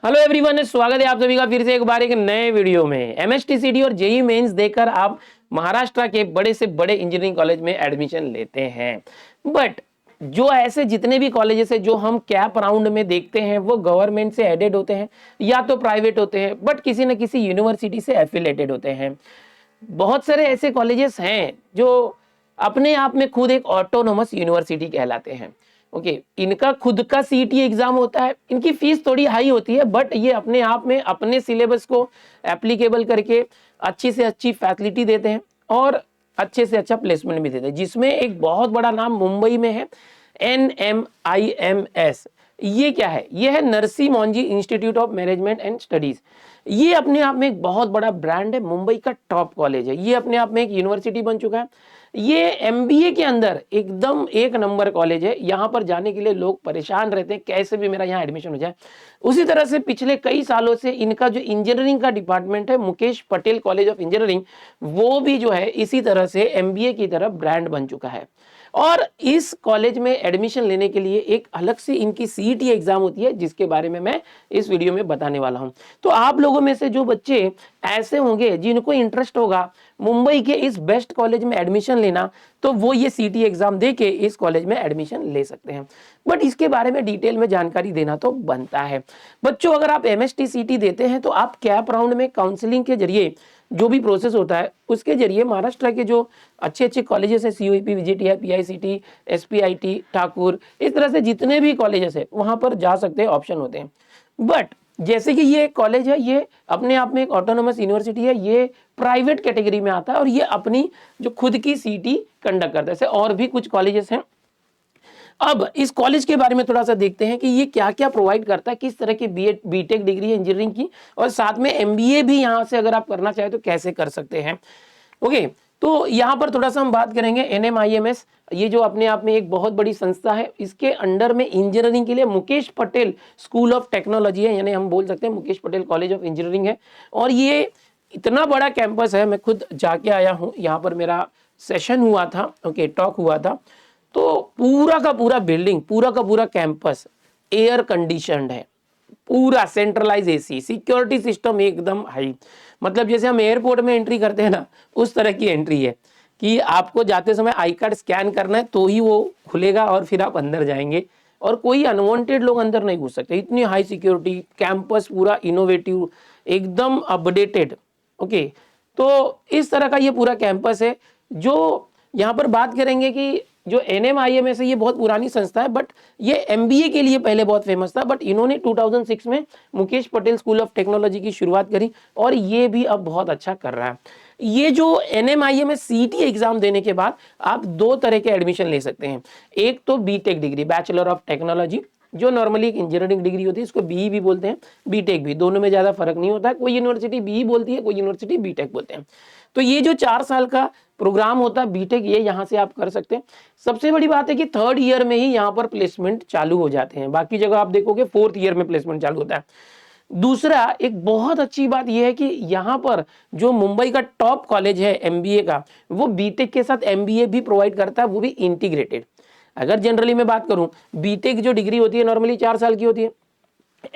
Hello everyone, स्वागत है आप सभी का फिर से एक बार एक नए वीडियो में। एमएसटीसीटी और जेई मेंस देकर आप महाराष्ट्र के बड़े से बड़े इंजीनियरिंग कॉलेज में एडमिशन लेते हैं। बट जो ऐसे जितने भी कॉलेजेस है जो हम कैप राउंड में देखते हैं वो गवर्नमेंट से एडेड होते हैं या तो प्राइवेट होते हैं, बट किसी न किसी यूनिवर्सिटी से एफिलेटेड होते हैं। बहुत सारे ऐसे कॉलेजेस हैं जो अपने आप में खुद एक ऑटोनोमस यूनिवर्सिटी कहलाते हैं। ओके, इनका खुद का सीईटी एग्जाम होता है, इनकी फीस थोड़ी हाई होती है, बट ये अपने आप में अपने सिलेबस को एप्लीकेबल करके अच्छी से अच्छी फैसिलिटी देते हैं और अच्छे से अच्छा प्लेसमेंट भी देते हैं, जिसमें एक बहुत बड़ा नाम मुंबई में है, NMIMS। ये क्या है? ये है Narsee Monjee institute of management and studies. ये अपने आप में एक बहुत बड़ा ब्रांड है, मुंबई का टॉप कॉलेज है, ये अपने आप में एक यूनिवर्सिटी बन चुका है। ये एमबीए के अंदर एकदम एक नंबर कॉलेज है। यहाँ पर जाने के लिए लोग परेशान रहते हैं कैसे भी मेरा यहाँ एडमिशन हो जाए। उसी तरह से पिछले कई सालों से इनका जो इंजीनियरिंग का डिपार्टमेंट है, Mukesh Patel college of engineering, वो भी जो है इसी तरह से एमबीए की तरह ब्रांड बन चुका है। और इस कॉलेज में एडमिशन लेने के लिए एक अलग से इनकी सीईटी एग्जाम होती है, जिसके बारे में मैं इस वीडियो में बताने वाला हूं। तो आप लोगों में से जो बच्चे ऐसे होंगे जिनको इंटरेस्ट होगा मुंबई के इस बेस्ट कॉलेज में एडमिशन लेना, तो वो ये सीईटी एग्जाम दे के इस कॉलेज में एडमिशन ले सकते हैं। बट इसके बारे में डिटेल में जानकारी देना तो बनता है। बच्चों, अगर आप एमएसटीसीटी देते हैं तो आप कैप राउंड में काउंसलिंग के जरिए जो भी प्रोसेस होता है उसके जरिए महाराष्ट्र के जो अच्छे अच्छे कॉलेजेस है, सीयूईपी, विजिटीआई, पीआईसीटी, एसपीआईटी, ठाकुर, इस तरह से जितने भी कॉलेजेस है वहां पर जा सकते हैं, ऑप्शन होते हैं। बट जैसे कि ये कॉलेज है, ये अपने आप में एक ऑटोनोमस यूनिवर्सिटी है, ये प्राइवेट कैटेगरी में आता है और ये अपनी जो खुद की सीटी कंडक्ट करता है। ऐसे और भी कुछ कॉलेजेस हैं। अब इस कॉलेज के बारे में थोड़ा सा देखते हैं कि ये क्या क्या प्रोवाइड करता है, किस तरह की बीटेक डिग्री है इंजीनियरिंग की, और साथ में एमबीए भी यहाँ से अगर आप करना चाहें तो कैसे कर सकते हैं। ओके, तो यहाँ पर थोड़ा सा हम बात करेंगे NMIMS। ये जो अपने आप में एक बहुत बड़ी संस्था है, इसके अंडर में इंजीनियरिंग के लिए Mukesh Patel school of technology है, यानी हम बोल सकते हैं Mukesh Patel college of engineering है। और ये इतना बड़ा कैंपस है, मैं खुद जाके आया हूँ, यहाँ पर मेरा सेशन हुआ था, ओके, टॉक हुआ था। तो पूरा का पूरा बिल्डिंग, पूरा का पूरा कैंपस एयर कंडीशनड है, पूरा सेंट्रलाइज एसी, सिक्योरिटी सिस्टम एकदम हाई। मतलब जैसे हम एयरपोर्ट में एंट्री करते हैं ना, उस तरह की एंट्री है कि आपको जाते समय आई कार्ड स्कैन करना है तो ही वो खुलेगा और फिर आप अंदर जाएंगे, और कोई अनवांटेड लोग अंदर नहीं घुस सकते। इतनी हाई सिक्योरिटी, कैंपस पूरा इनोवेटिव, एकदम अपडेटेड। ओके, तो इस तरह का ये पूरा कैंपस है। जो यहाँ पर बात करेंगे कि जो NMIMS है, ये बहुत पुरानी संस्था है, बट ये एमबीए के लिए पहले बहुत फेमस था, बट इन्होंने 2006 में Mukesh Patel school of technology की शुरुआत करी और ये भी अब बहुत अच्छा कर रहा है। ये जो NMIMS सीईटी एग्जाम देने के बाद आप दो तरह के एडमिशन ले सकते हैं। एक तो BTech degree, bachelor of technology, जो नॉर्मली एक इंजीनियरिंग डिग्री होती है, इसको बीई भी बोलते हैं, बीटेक भी, दोनों में ज्यादा फर्क नहीं होता है। कोई यूनिवर्सिटी बीई बोलती है, कोई यूनिवर्सिटी बीटेक बोलते हैं। तो ये जो 4 साल का प्रोग्राम होता है बीटेक, ये यहाँ से आप कर सकते हैं। सबसे बड़ी बात है कि 3rd ईयर में ही यहाँ पर प्लेसमेंट चालू हो जाते हैं, बाकी जगह आप देखोगे 4th ईयर में प्लेसमेंट चालू होता है। दूसरा एक बहुत अच्छी बात यह है कि यहाँ पर जो मुंबई का टॉप कॉलेज है एमबीए का, वो बीटेक के साथ एमबीए भी प्रोवाइड करता है, वो भी इंटीग्रेटेड। अगर जनरली मैं बात करूं, बीटेक जो डिग्री होती है नॉर्मली 4 साल की होती है,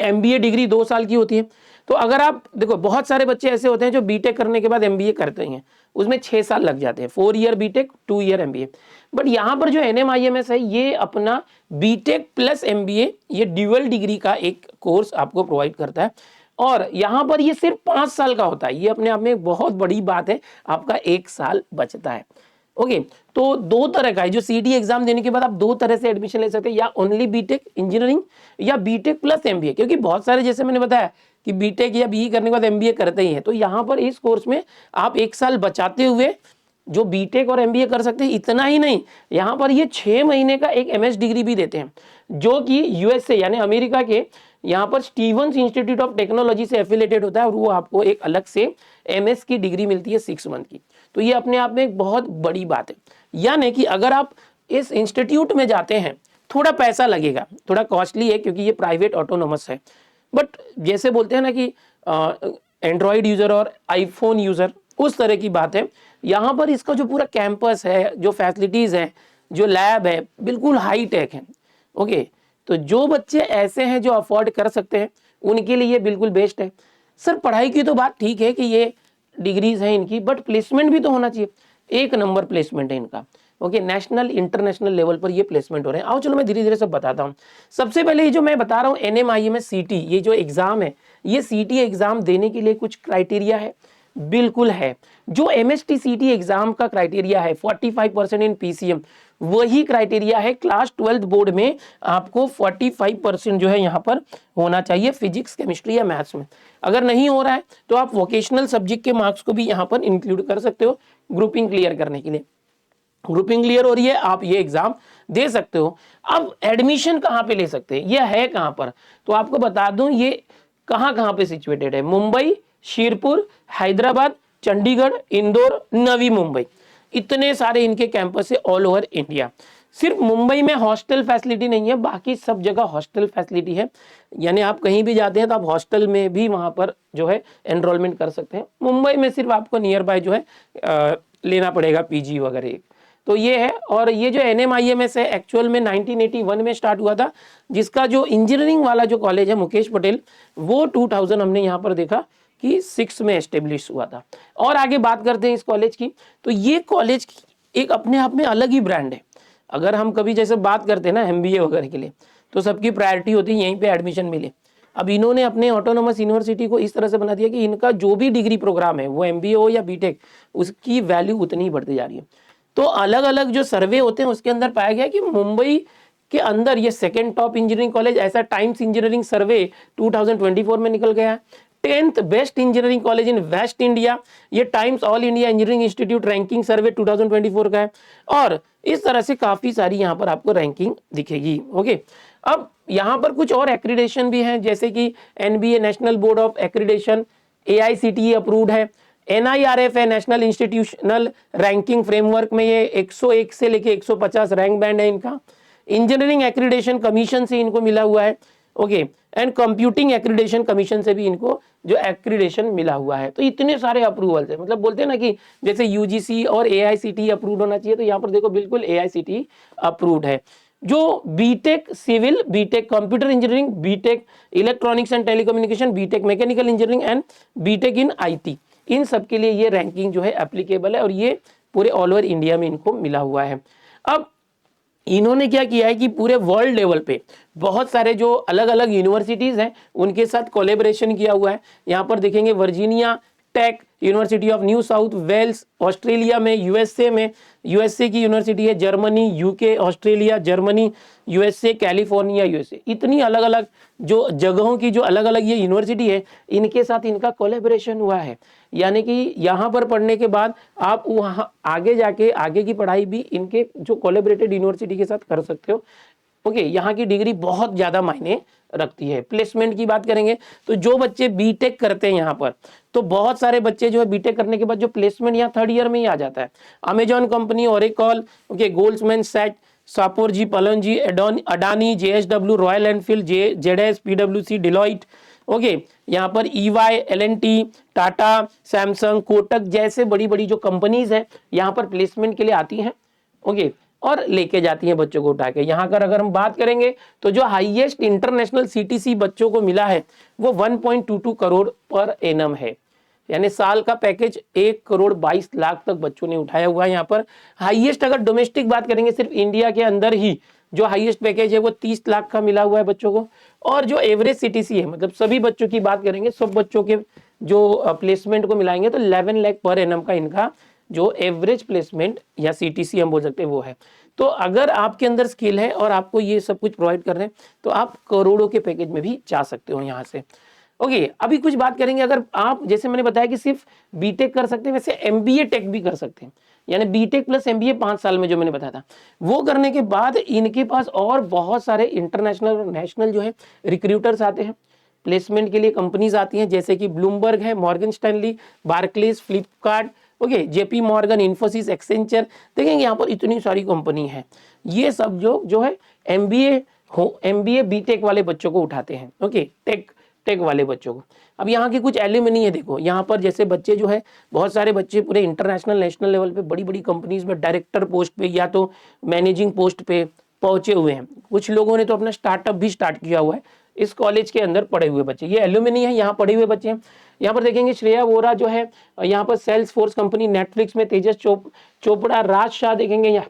एमबीए डिग्री 2 साल की होती है। तो अगर आप देखो, बहुत सारे बच्चे ऐसे होते हैं जो बीटेक करने के बाद एमबीए करते हैं, उसमें 6 साल लग जाते हैं, 4 year BTech, 2 year MBA. But यहाँ पर जो NMIMS है, ये अपना बीटेक प्लस एमबीए, ये ड्यूअल डिग्री का एक कोर्स आपको प्रोवाइड करता है। और यहाँ पर ये सिर्फ 5 साल का होता है, ये अपने आप में एक बहुत बड़ी बात है, आपका 1 साल बचता है। ओके, तो दो तरह का है, जो सीईटी एग्जाम देने के बाद आप दो तरह से एडमिशन ले सकते हैं, या ओनली बीटेक इंजीनियरिंग या बीटेक प्लस एमबीए। क्योंकि बहुत सारे, जैसे मैंने बताया कि बीटेक या बीई करने के बाद एमबीए करते ही हैं, तो यहाँ पर इस कोर्स में आप 1 साल बचाते हुए जो बीटेक और एमबीए कर सकते हैं। इतना ही नहीं, यहाँ पर ये 6 महीने का एक एमएस डिग्री भी देते हैं, जो कि यूएसए यानी अमेरिका के यहाँ पर स्टीवंस इंस्टीट्यूट ऑफ टेक्नोलॉजी से एफिलेटेड होता है, और वो आपको एक अलग से एमएस की डिग्री मिलती है 6 मंथ की। तो ये अपने आप में एक बहुत बड़ी बात है। यानी कि अगर आप इस इंस्टीट्यूट में जाते हैं, थोड़ा पैसा लगेगा, थोड़ा कॉस्टली है क्योंकि ये प्राइवेट ऑटोनोमस है, बट जैसे बोलते हैं ना कि एंड्रॉयड यूजर और आईफोन यूजर, उस तरह की बात है। यहाँ पर इसका जो पूरा कैंपस है, जो फैसिलिटीज है, जो लैब है, बिल्कुल हाई टेक है। ओके, तो जो बच्चे ऐसे हैं जो अफोर्ड कर सकते हैं उनके लिए ये बिल्कुल बेस्ट है। सर पढ़ाई की तो बात ठीक है कि ये डिग्रीज हैं इनकी, बट प्लेसमेंट भी तो होना चाहिए। एक नंबर प्लेसमेंट है इनका, ओके, नेशनल इंटरनेशनल लेवल पर ये प्लेसमेंट हो रहे हैं। आओ चलो मैं धीरे धीरे सब बताता हूँ। सबसे पहले ये जो मैं बता रहा हूँ NMIMS CT, ये जो एग्जाम है, ये CT एग्जाम देने के लिए कुछ क्राइटेरिया है, बिल्कुल है। जो MST CT एग्जाम का क्राइटेरिया है 45% इन PCM, वही क्राइटेरिया है क्लास 12th बोर्ड में आपको 45% जो है यहाँ पर होना चाहिए फिजिक्स, केमिस्ट्री या मैथ्स में। अगर नहीं हो रहा है तो आप वोकेशनल सब्जेक्ट के मार्क्स को भी यहाँ पर इंक्लूड कर सकते हो ग्रुपिंग क्लियर करने के लिए। ग्रुपिंग क्लियर हो रही है, आप ये एग्जाम दे सकते हो। अब एडमिशन कहाँ पे ले सकते हैं, ये है कहाँ पर, तो आपको बता दूं ये कहाँ पे सिचुएटेड है। मुंबई, शिरपुर, हैदराबाद, चंडीगढ़, इंदौर, नवी मुंबई, इतने सारे इनके कैंपस है ऑल ओवर इंडिया। सिर्फ मुंबई में हॉस्टल फैसिलिटी नहीं है, बाकी सब जगह हॉस्टल फैसिलिटी है। यानी आप कहीं भी जाते हैं तो आप हॉस्टल में भी वहां पर जो है एनरोलमेंट कर सकते हैं। मुंबई में सिर्फ आपको नियर बाय जो है लेना पड़ेगा PG वगैरह। तो ये है। और ये जो NMIMS है एक्चुअल में 1981 में स्टार्ट हुआ था, जिसका जो इंजीनियरिंग वाला जो कॉलेज है मुकेश पटेल, वो 2000 हमने यहाँ पर देखा कि 6 में एस्टेब्लिश हुआ था। और आगे बात करते हैं इस कॉलेज की, तो ये कॉलेज एक अपने आप में अलग ही ब्रांड है। अगर हम कभी जैसे बात करते हैं ना MBA वगैरह के लिए, तो सबकी प्रायोरिटी होती है यहीं पे एडमिशन मिले। अब इन्होंने अपने ऑटोनोमस यूनिवर्सिटी को इस तरह से बना दिया कि इनका जो भी डिग्री प्रोग्राम है, वो MBA हो या BTech, उसकी वैल्यू उतनी ही बढ़ती जा रही है। तो अलग अलग जो सर्वे होते हैं उसके अंदर पाया गया कि मुंबई के अंदर ये सेकंड टॉप इंजीनियरिंग कॉलेज, ऐसा टाइम्स इंजीनियरिंग सर्वे 2024 में निकल गया है। 10th best engineering college in West India, ये Times all India engineering institute ranking survey 2024 का है। और इस तरह से काफी सारी यहाँ पर आपको रैंकिंग दिखेगी। ओके, अब यहाँ पर कुछ और एक्रीडेशन भी हैं, जैसे कि NBA national board of accreditation AICTE approved है। NIRF है, नेशनल इंस्टीट्यूशनल रैंकिंग फ्रेमवर्क में ये 101 से लेके 150 रैंक बैंड है इनका। इंजीनियरिंग एक्रीडेशन कमीशन से इनको मिला हुआ है, okay, and computing accreditation commission से भी इनको जो एक्रीडेशन मिला हुआ है। तो इतने सारे अप्रूवल है, मतलब बोलते हैं ना कि जैसे UGC और AICTE अप्रूव्ड होना चाहिए, तो यहाँ पर देखो बिल्कुल AICTE अप्रूव्ड है। जो BTech civil, BTech computer engineering, BTech electronics and telecommunication, BTech mechanical engineering and BTech in IT, इन सब के लिए ये रैंकिंग जो है एप्लीकेबल है और ये पूरे ऑल ओवर इंडिया में इनको मिला हुआ है। अब इन्होंने क्या किया है कि पूरे वर्ल्ड लेवल पे बहुत सारे जो अलग अलग यूनिवर्सिटीज हैं उनके साथ कोलैबोरेशन किया हुआ है। यहाँ पर देखेंगे Virginia Tech, University of New South Wales Australia में, यूएसए की यूनिवर्सिटी है, Germany, UK, Australia, Germany, USA, California, USA, इतनी अलग अलग जो जगहों की जो अलग अलग ये यूनिवर्सिटी है, इनके साथ इनका कोलैबोरेशन हुआ है। यानी कि यहाँ पर पढ़ने के बाद आप वहाँ आगे जाके आगे की पढ़ाई भी इनके जो कोलैबोरेटेड यूनिवर्सिटी के साथ कर सकते हो। ओके, यहाँ की डिग्री बहुत ज्यादा मायने रखती है। प्लेसमेंट की बात करेंगे तो जो बच्चे BTech करते हैं यहाँ पर, तो बहुत सारे बच्चे जो है BTech करने के बाद जो प्लेसमेंट यहाँ 3rd ईयर में ही आ जाता है। Amazon company, Oracle, okay, Goldman Sachs, Shapoorji, Pallonji, Adani, JSW, Royal Enfield, ZS, PwC, Deloitte, okay, यहाँ पर EY, L&T, Tata, Samsung, Kotak जैसे बड़ी बड़ी जो कंपनीज है यहाँ पर प्लेसमेंट के लिए आती हैं, ओके, और लेके जाती हैं बच्चों को उठा के। यहाँ कर अगर हम बात करेंगे तो जो हाईएस्ट इंटरनेशनल CTC बच्चों को मिला है वो 1.22 करोड़ पर एनम है, यानी साल का पैकेज 1 करोड़ 22 लाख तक बच्चों ने उठाया हुआ है यहाँ पर। हाईएस्ट अगर डोमेस्टिक बात करेंगे सिर्फ इंडिया के अंदर ही जो हाईएस्ट पैकेज है वो 30 लाख का मिला हुआ है बच्चों को। और जो एवरेज CTC है, मतलब सभी बच्चों की बात करेंगे, सब बच्चों के जो प्लेसमेंट को मिलाएंगे तो 11 लाख पर एनम का इनका जो एवरेज प्लेसमेंट या CTC हम बोल सकते हैं वो है। तो अगर आपके अंदर स्किल है और आपको ये सब कुछ प्रोवाइड कर रहे हैं तो आप करोड़ों के पैकेज में भी जा सकते हो यहाँ से। ओके, अभी कुछ बात करेंगे, अगर आप जैसे मैंने बताया कि सिर्फ BTech कर सकते हैं, वैसे MBA टेक भी कर सकते हैं, यानी BTech प्लस MBA 5 साल में जो मैंने बताया था वो करने के बाद इनके पास और बहुत सारे इंटरनेशनल और नेशनल जो है रिक्रूटर्स आते हैं प्लेसमेंट के लिए। कंपनीज आती हैं जैसे कि ब्लूमबर्ग है, Morgan Stanley, Barclays, Flipkart, okay, JP Morgan, Infosys, Accenture, देखेंगे यहाँ पर इतनी सारी कंपनी है। ये सब जो है MBA BTech वाले बच्चों को उठाते हैं, ओके, टेक वाले बच्चों को। अब यहाँ की कुछ एलिमनी है, देखो यहाँ पर जैसे बच्चे जो है बहुत सारे बच्चे पूरे इंटरनेशनल नेशनल लेवल पे बड़ी बड़ी कंपनीज में डायरेक्टर पोस्ट पे या तो मैनेजिंग पोस्ट पे पहुंचे हुए हैं। कुछ लोगों ने तो अपना स्टार्टअप भी स्टार्ट किया हुआ है इस कॉलेज के अंदर पढ़े हुए बच्चे। ये एल्यूमिनी है, यहाँ पढ़े हुए बच्चे हैं। यहाँ पर देखेंगे श्रेया वोरा जो है यहाँ पर सेल्स फोर्स कंपनी नेटफ्लिक्स में, तेजस चोपड़ा, राज शाह देखेंगे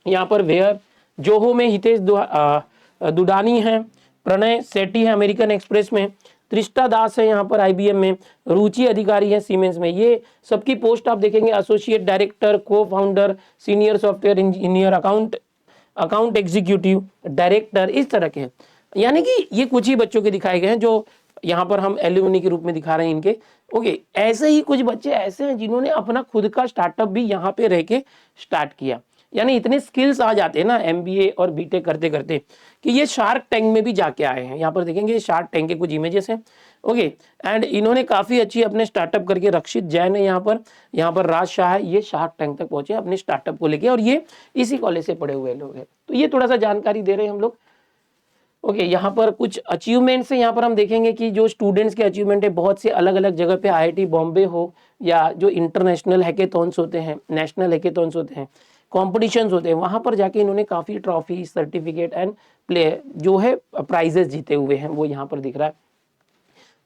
यहाँ पर वेयर, जोहो में हितेश दुडानी है, प्रणय सेठी है अमेरिकन एक्सप्रेस में, त्रिष्टा दास है यहाँ पर आईबीएम में, रुचि अधिकारी है सीमेंस में। ये सबकी पोस्ट आप देखेंगे एसोसिएट डायरेक्टर, को founder, senior software engineer, account executive, director, इस तरह के हैं। यानी कि ये कुछ ही बच्चों के दिखाए गए हैं जो यहाँ पर हम एल्यूमिनी के रूप में दिखा रहे हैं इनके। ओके, ऐसे ही कुछ बच्चे ऐसे हैं जिन्होंने अपना खुद का स्टार्टअप भी यहाँ पे रह के स्टार्ट किया। यानी इतने स्किल्स आ जाते हैं ना एमबीए और बीटेक करते करते कि ये शार्क टैंक में भी जाके आए हैं। यहाँ पर देखेंगे शार्क टैंक के कुछ इमेजेस हैं। ओके, एंड इन्होंने काफी अच्छी अपने स्टार्टअप करके, रक्षित जैन है यहाँ पर राज शाह है, ये शार्क टैंक तक पहुंचे अपने स्टार्टअप को लेके, और ये इसी कॉलेज से पढ़े हुए लोग हैं। तो ये थोड़ा सा जानकारी दे रहे हैं हम लोग। ओके, यहाँ पर कुछ अचीवमेंट्स है। यहाँ पर हम देखेंगे कि जो स्टूडेंट्स के अचीवमेंट है बहुत से अलग अलग जगह पे, आईआईटी बॉम्बे हो या जो इंटरनेशनल हैकेथॉन्स होते हैं, नेशनल हैकेथॉन्स होते हैं, कॉम्पिटिशन्स होते हैं, वहाँ पर जाके इन्होंने काफ़ी ट्रॉफी, सर्टिफिकेट एंड प्ले जो है प्राइजेस जीते हुए हैं, वो यहाँ पर दिख रहा है।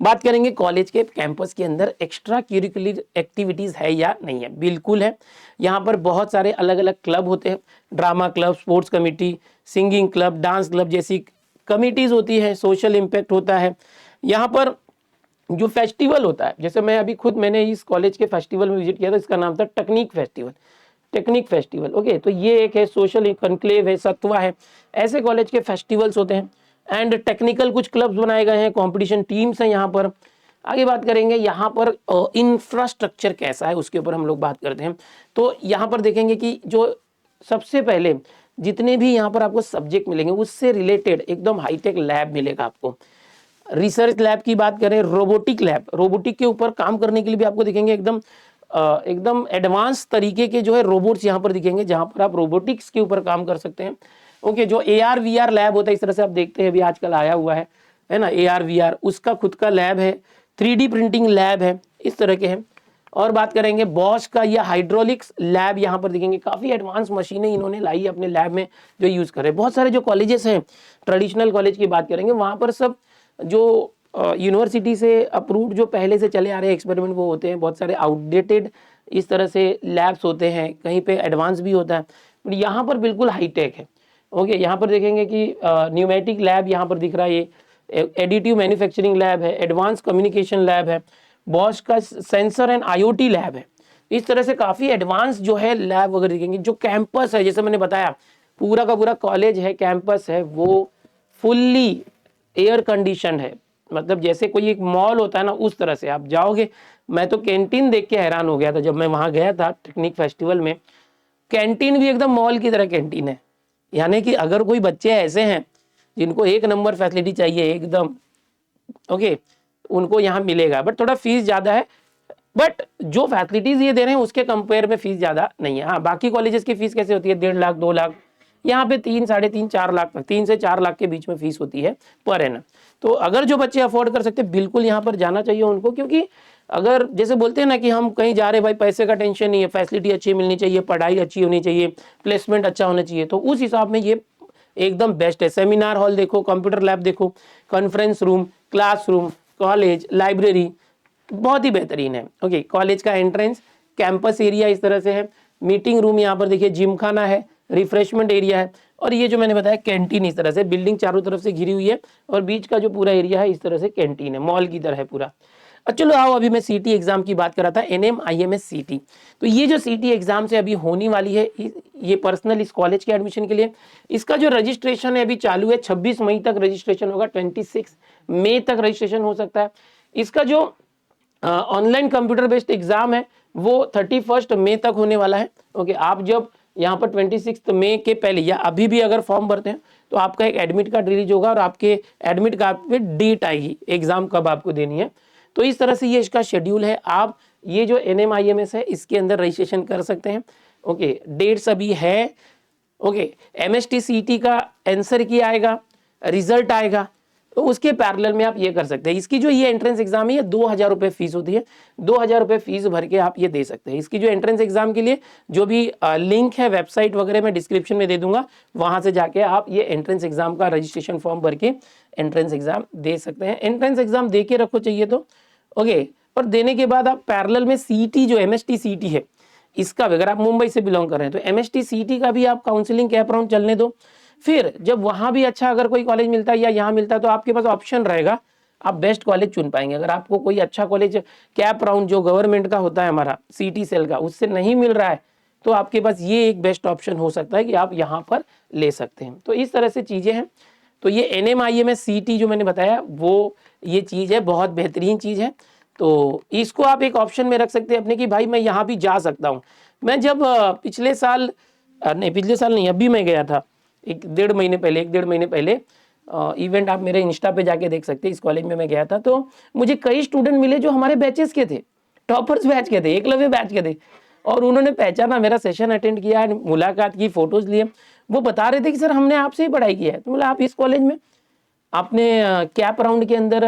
बात करेंगे कॉलेज के कैंपस के अंदर एक्स्ट्रा करिकुलर एक्टिविटीज़ है या नहीं है। बिल्कुल है। यहाँ पर बहुत सारे अलग अलग क्लब होते हैं, drama club, sports committee, singing club, dance club जैसी कमिटीज़ होती है, सोशल इम्पैक्ट होता है। यहाँ पर जो फेस्टिवल होता है, जैसे मैंने इस कॉलेज के फेस्टिवल में विजिट किया था, इसका नाम था टेक्निक फेस्टिवल। ओके, तो ये एक है, सोशल कॉन्क्लेव है, सत्वा है, ऐसे कॉलेज के फेस्टिवल्स होते हैं। एंड टेक्निकल कुछ क्लब्स बनाए गए हैं, कंपटीशन टीम्स हैं यहाँ पर। आगे बात करेंगे यहाँ पर इंफ्रास्ट्रक्चर कैसा है, उसके ऊपर हम लोग बात करते हैं। तो यहाँ पर देखेंगे कि जो सबसे पहले जितने भी यहाँ पर आपको सब्जेक्ट मिलेंगे उससे रिलेटेड एकदम हाईटेक लैब मिलेगा आपको। रिसर्च लैब की बात करें, रोबोटिक लैब, रोबोटिक के ऊपर काम करने के लिए भी आपको दिखेंगे एकदम एडवांस तरीके के जो है रोबोट्स यहाँ पर दिखेंगे, जहाँ पर आप रोबोटिक्स के ऊपर काम कर सकते हैं। ओके, जो AR VR लैब होता है, इस तरह से आप देखते हैं अभी आजकल आया हुआ है ना AR VR, उसका खुद का लैब है। 3D प्रिंटिंग लैब है, इस तरह के हैं। और बात करेंगे बॉश का या हाइड्रोलिक्स लैब, यहाँ पर दिखेंगे काफ़ी एडवांस मशीनें इन्होंने लाई है अपने लैब में जो यूज़ कर रहे हैं। बहुत सारे जो कॉलेजेस हैं, ट्रेडिशनल कॉलेज की बात करेंगे, वहाँ पर सब जो यूनिवर्सिटी से अप्रूव्ड जो पहले से चले आ रहे हैं एक्सपेरिमेंट वो होते हैं। बहुत सारे आउटडेटेड इस तरह से लैब्स होते हैं, कहीं पे एडवांस भी होता है, बट यहाँ पर बिल्कुल हाईटेक है। ओके, यहाँ पर देखेंगे कि न्यूमेटिक लैब यहाँ पर दिख रहा है, ये एडिटिव मैन्युफैक्चरिंग लैब है, एडवांस कम्युनिकेशन लैब है, बॉश का सेंसर एंड IoT लैब है। इस तरह से काफ़ी एडवांस जो है लैब वगैरह दिखेंगे। जो कैंपस है, जैसे मैंने बताया पूरा का पूरा कॉलेज है, कैंपस है, वो फुल्ली एयर कंडीशन है। मतलब जैसे कोई एक मॉल होता है ना, उस तरह से आप जाओगे। मैं तो कैंटीन देख के हैरान हो गया था जब मैं वहाँ गया था टेक्निक फेस्टिवल में। कैंटीन भी एकदम मॉल की तरह कैंटीन है। यानी कि अगर कोई बच्चे ऐसे हैं जिनको एक नंबर फैसिलिटी चाहिए एकदम, ओके, उनको यहाँ मिलेगा। बट थोड़ा फीस ज़्यादा है, बट जो फैसिलिटीज़ ये दे रहे हैं उसके कंपेयर में फीस ज़्यादा नहीं है। हाँ, बाकी कॉलेजेस की फीस कैसे होती है, 1.5 लाख 2 लाख, यहाँ पे 3, 3.5, 4 लाख तक, 3 से 4 लाख के बीच में फीस होती है पर एनम। तो अगर जो बच्चे अफोर्ड कर सकते हैं बिल्कुल यहाँ पर जाना चाहिए उनको, क्योंकि अगर जैसे बोलते हैं ना कि हम कहीं जा रहे भाई पैसे का टेंशन नहीं है, फैसिलिटी अच्छी मिलनी चाहिए, पढ़ाई अच्छी होनी चाहिए, प्लेसमेंट अच्छा होना चाहिए, तो उस हिसाब में ये एकदम बेस्ट है। सेमिनार हॉल देखो, कंप्यूटर लैब देखो, conference room, classroom, college, library बहुत ही बेहतरीन है। ओके, कॉलेज का एंट्रेंस, कैंपस एरिया इस तरह से है, मीटिंग रूम यहाँ पर देखिए, जिम खाना है, रिफ्रेशमेंट एरिया है, और ये जो मैंने बताया कैंटीन इस तरह से, बिल्डिंग चारों तरफ से घिरी हुई है और बीच का जो पूरा एरिया है इस तरह से कैंटीन है, मॉल की तरह है पूरा। चलो आओ, अभी मैं सीटी एग्जाम की बात कर रहा था, NMIMS सीटी। तो ये जो सीटी एग्जाम से अभी होने वाली है, ये पर्सनल इस कॉलेज के एडमिशन के लिए, इसका जो रजिस्ट्रेशन है अभी चालू है। 26 मई तक रजिस्ट्रेशन होगा, 26 मई तक रजिस्ट्रेशन हो सकता है। इसका जो ऑनलाइन कंप्यूटर बेस्ड एग्जाम है वो 31 मई तक होने वाला है। ओके, आप जब यहाँ पर 26 मई के पहले या अभी भी अगर फॉर्म भरते हैं तो आपका एक एडमिट कार्ड रिलीज होगा और आपके एडमिट कार्ड पे डेट आएगी एग्जाम कब आपको देनी है। तो इस तरह से ये इसका शेड्यूल है। आप ये जो NMIMS है इसके अंदर रजिस्ट्रेशन कर सकते हैं। ओके, डेट्स अभी है। ओके, MST CT का आंसर की आएगा, रिजल्ट आएगा। तो उसके पैरेलल में आप ये कर सकते हैं। इसकी जो ये एंट्रेंस एग्जाम है ये 2,000 रुपये फीस होती है, 2,000 रुपये फीस भर के आप ये दे सकते हैं। इसकी जो एंट्रेंस एग्जाम के लिए जो भी लिंक है वेबसाइट वगैरह मैं डिस्क्रिप्शन में दे दूंगा, वहां से जाके आप ये एंट्रेंस एग्जाम का रजिस्ट्रेशन फॉर्म भर के एंट्रेंस एग्जाम दे सकते हैं। एंट्रेंस एग्जाम दे के रखो चाहिए तो ओके। और देने के बाद आप पैरेलल में सीटी जो एमएसटी सीटी है इसका, अगर आप मुंबई से बिलोंग कर रहे हैं तो एमएसटी सीटी का भी आप काउंसलिंग कैप राउंड चलने दो। फिर जब वहां भी अच्छा अगर कोई कॉलेज मिलता है या यहाँ मिलता है तो आपके पास ऑप्शन रहेगा, आप बेस्ट कॉलेज चुन पाएंगे। अगर आपको कोई अच्छा कॉलेज कैप राउंड जो गवर्नमेंट का होता है हमारा सीटी सेल का, उससे नहीं मिल रहा है तो आपके पास ये एक बेस्ट ऑप्शन हो सकता है कि आप यहाँ पर ले सकते हैं। तो इस तरह से चीजें हैं। तो ये NMIMS CT जो मैंने बताया वो ये चीज है, बहुत बेहतरीन चीज है। तो इसको आप एक ऑप्शन में रख सकते हैं अपने कि भाई मैं यहाँ भी जा सकता हूँ। मैं जब पिछले साल नहीं, अभी मैं गया था एक डेढ़ महीने पहले इवेंट, आप मेरे इंस्टा पे जाके देख सकते हैं। इस कॉलेज में मैं गया था तो मुझे कई स्टूडेंट मिले जो हमारे बैचेस के थे, टॉपर्स बैच के थे, एकलव्य बैच के थे, और उन्होंने पहचाना, मेरा सेशन अटेंड किया, मुलाकात की, फोटोज लिए। वो बता रहे थे कि सर हमने आपसे ही पढ़ाई की है। तो बोला आप इस कॉलेज में आपने कैप राउंड के अंदर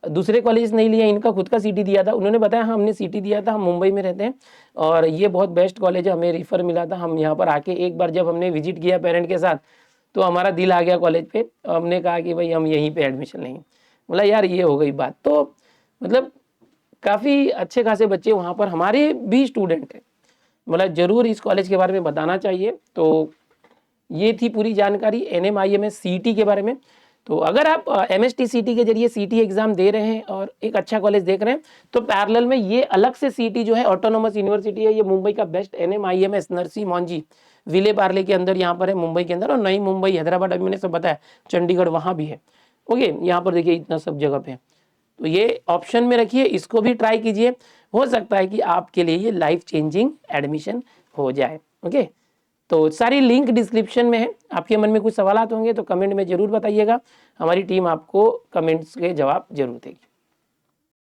दूसरे कॉलेज नहीं लिया, इनका खुद का सीटी दिया था? उन्होंने बताया हाँ हमने सीटी दिया था, हम मुंबई में रहते हैं और ये बहुत बेस्ट कॉलेज है, हमें रिफर मिला था, हम यहाँ पर आके एक बार जब हमने विजिट किया पेरेंट के साथ तो हमारा दिल आ गया कॉलेज पे, हमने कहा कि भाई हम यहीं पे एडमिशन लेंगे। बोला यार ये हो गई बात। तो मतलब काफ़ी अच्छे खासे बच्चे वहाँ पर हमारे भी स्टूडेंट हैं। मतलब ज़रूर इस कॉलेज के बारे में बताना चाहिए। तो ये थी पूरी जानकारी NMIMS CT के बारे में। तो अगर आप MST CT के जरिए CT एग्जाम दे रहे हैं और एक अच्छा कॉलेज देख रहे हैं तो पैरेलल में ये अलग से CT जो है ऑटोनोमस यूनिवर्सिटी है, ये मुंबई का बेस्ट NMIMS नरसी मोंजी विले पार्ले के अंदर यहाँ पर है, मुंबई के अंदर। और नई मुंबई, हैदराबाद, अभी मैंने सब बताया, चंडीगढ़ वहाँ भी है। ओके, यहाँ पर देखिए इतना सब जगह पे है। तो ये ऑप्शन में रखिए, इसको भी ट्राई कीजिए, हो सकता है कि आपके लिए ये लाइफ चेंजिंग एडमिशन हो जाए। ओके, तो सारी लिंक डिस्क्रिप्शन में है। आपके मन में कुछ सवाल होंगे तो कमेंट में जरूर बताइएगा, हमारी टीम आपको कमेंट्स के जवाब जरूर देगी।